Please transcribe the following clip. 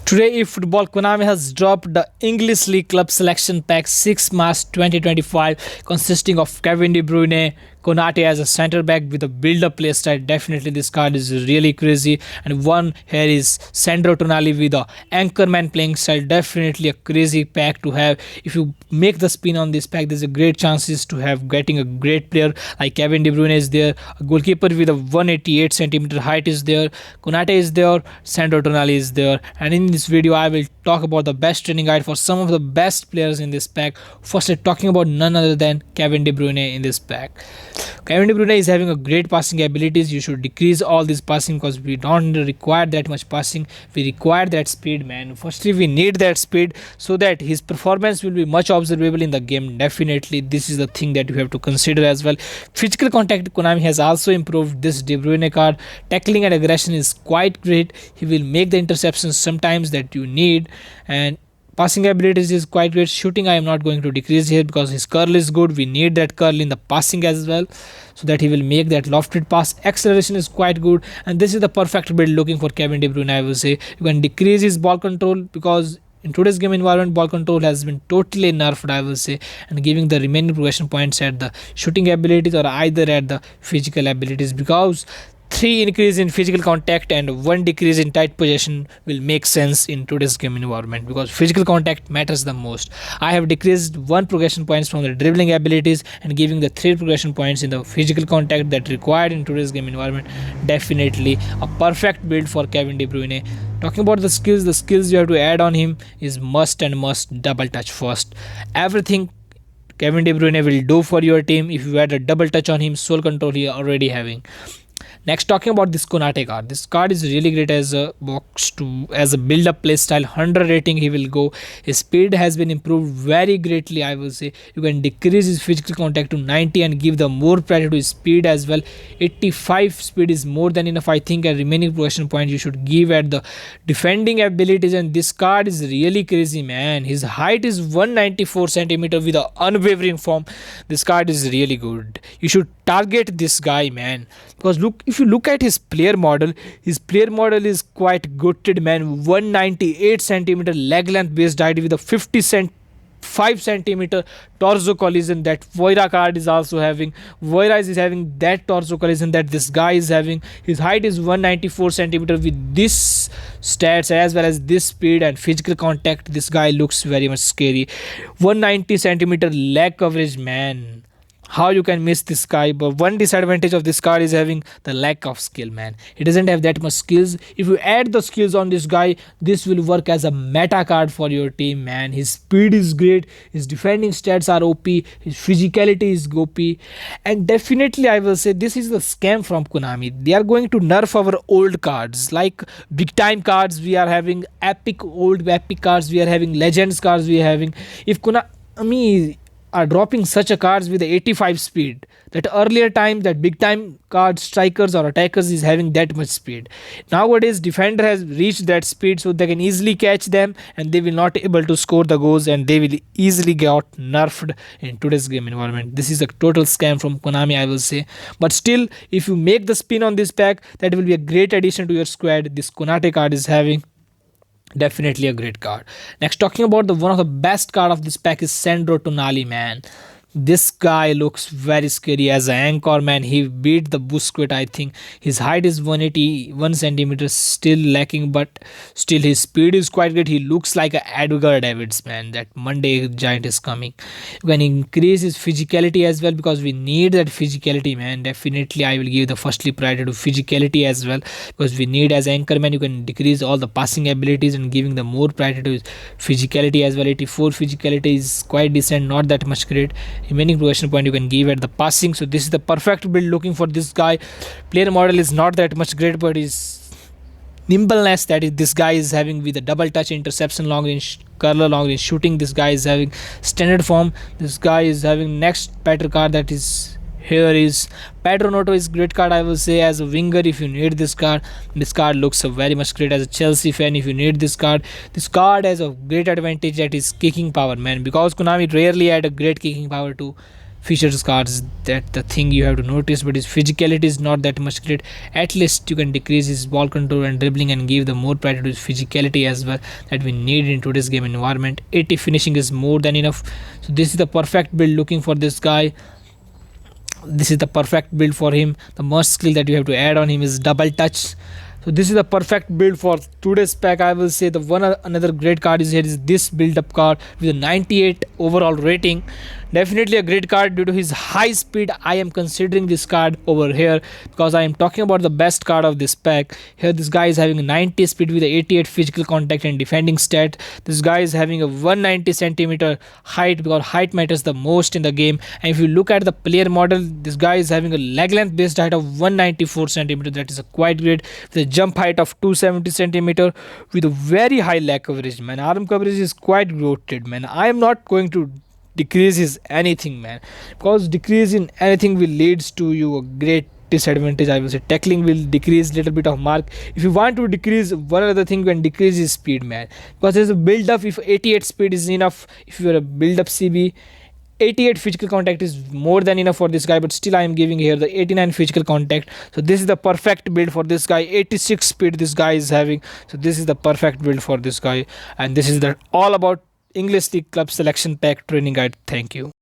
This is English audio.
Today, efootball Konami has dropped the English League Club Selection Pack 6 March 2025, consisting of Kevin De Bruyne, Konate as a center back with a build-up play style. Definitely, this card is really crazy. And one here is Sandro Tonali with a anchorman playing style. Definitely a crazy pack to have. If you make the spin on this pack, there's a great chances to have getting a great player like Kevin De Bruyne is there. A goalkeeper with a 188 centimeter height is there. Konate is there. Sandro Tonali is there. And in this video, I will talk about the best training guide for some of the best players in this pack. First, talking about none other than Kevin De Bruyne in this pack. Kevin De Bruyne is having a great passing abilities. You should decrease all this passing because we don't require that much passing. We require that speed, man. Firstly, we need that speed so that his performance will be much observable in the game. Definitely, this is the thing that you have to consider as well. Physical contact, Konami has also improved this De Bruyne card. Tackling and aggression is quite great. He will make the interceptions sometimes that you need, and passing abilities is quite great. Shooting I am not going to decrease here because his curl is good. We need that curl in the passing as well so that he will make that lofted pass. Acceleration is quite good, and this is the perfect build looking for Kevin De Bruyne. I will say you can decrease his ball control because in today's game environment, ball control has been totally nerfed, I will say, and giving the remaining progression points at the shooting abilities or either at the physical abilities, because 3 increase in physical contact and 1 decrease in tight possession will make sense in today's game environment because physical contact matters the most. I have decreased 1 progression points from the dribbling abilities and giving the 3 progression points in the physical contact that required in today's game environment. Definitely a perfect build for Kevin De Bruyne. Talking about the skills you have to add on him is must double touch first. Everything Kevin De Bruyne will do for your team if you add a double touch on him. Soul control he already having. Next, talking about this Konate card. This card is really great as a build-up play style. 100 rating he will go. His speed has been improved very greatly. I will say you can decrease his physical contact to 90 and give the more priority to his speed as well. 85 speed is more than enough. I think a remaining progression point you should give at the defending abilities. And this card is really crazy, man. His height is 194 centimeter with an unwavering form. This card is really good. You should target this guy, man, because look, if you look at his player model is quite good, man. 198 centimeter leg length based ID with a 5 centimeter torso collision that Voira card is also having. Voira is having that torso collision that this guy is having. His height is 194 centimeter with this stats as well as this speed and physical contact. This guy looks very much scary. 190 centimeter leg coverage, man. How you can miss this guy? But one disadvantage of this card is having the lack of skill, man. He doesn't have that much skills. If you add the skills on this guy, this will work as a meta card for your team, man. His speed is great, his defending stats are OP, his physicality is OP, and definitely I will say this is the scam from Konami. They are going to nerf our old cards like big time cards. We are having old epic cards, we are having legends cards, we are having. If Konami are dropping such a cards with 85 speed, that earlier time that big time card strikers or attackers is having that much speed. Nowadays defender has reached that speed so they can easily catch them and they will not able to score the goals and they will easily get nerfed in today's game environment. This is a total scam from Konami, I will say, but still if you make the spin on this pack, that will be a great addition to your squad. This Konate card is having definitely a great card. Next, talking about the one of the best card of this pack is Sandro Tonali, man. This guy looks very scary as an anchor, man. He beat the Busquets, I think. His height is 181 centimeters, still lacking, but still his speed is quite good. He looks like a Edgar Davids, man. That Monday giant is coming. You can increase his physicality as well because we need that physicality, man. Definitely, I will give the firstly priority to physicality as well because we need as anchor, man. You can decrease all the passing abilities and giving the more priority to his physicality as well. 84 physicality is quite decent, not that much great. Remaining progression point you can give at the passing. So this is the perfect build looking for this guy. Player model is not that much great, but his nimbleness that is this guy is having with a double touch, interception, long range curler, long range shooting. This guy is having standard form. This guy is having next Petr card that is here is Pedro Neto is great card, I will say, as a winger. If you need this card looks very much great as a Chelsea fan. If you need this card has a great advantage that is kicking power, man, because Konami rarely add a great kicking power to features cards, that the thing you have to notice. But his physicality is not that much great. At least you can decrease his ball control and dribbling and give the more priority to his physicality as well, that we need in today's game environment. 80 finishing is more than enough. So this is the perfect build looking for this guy. This is the perfect build for him. The most skill that you have to add on him is double touch. So this is the perfect build for today's pack. I will say the one another great card is here is this build up card with a 98 overall rating. Definitely a great card due to his high speed. I am considering this card over here because I am talking about the best card of this pack. Here this guy is having a 90 speed with a 88 physical contact and defending stat. This guy is having a 190 centimeter height because height matters the most in the game. And if you look at the player model, this guy is having a leg length based height of 194 centimeter. That is a quite great, with a jump height of 270 centimeter with a very high leg coverage, man. Arm coverage is quite rotated, man. I am not going to decrease his anything, man, because decrease in anything will leads to you a great disadvantage. I will say tackling will decrease little bit of mark. If you want to decrease one other thing, you can decrease his speed, man, because there's a build up. If 88 speed is enough, if you are a build up CB, 88 physical contact is more than enough for this guy, but still I am giving here the 89 physical contact. So this is the perfect build for this guy. 86 speed this guy is having, so this is the perfect build for this guy. And this is the all about English League Club Selection Pack Training Guide. Thank you.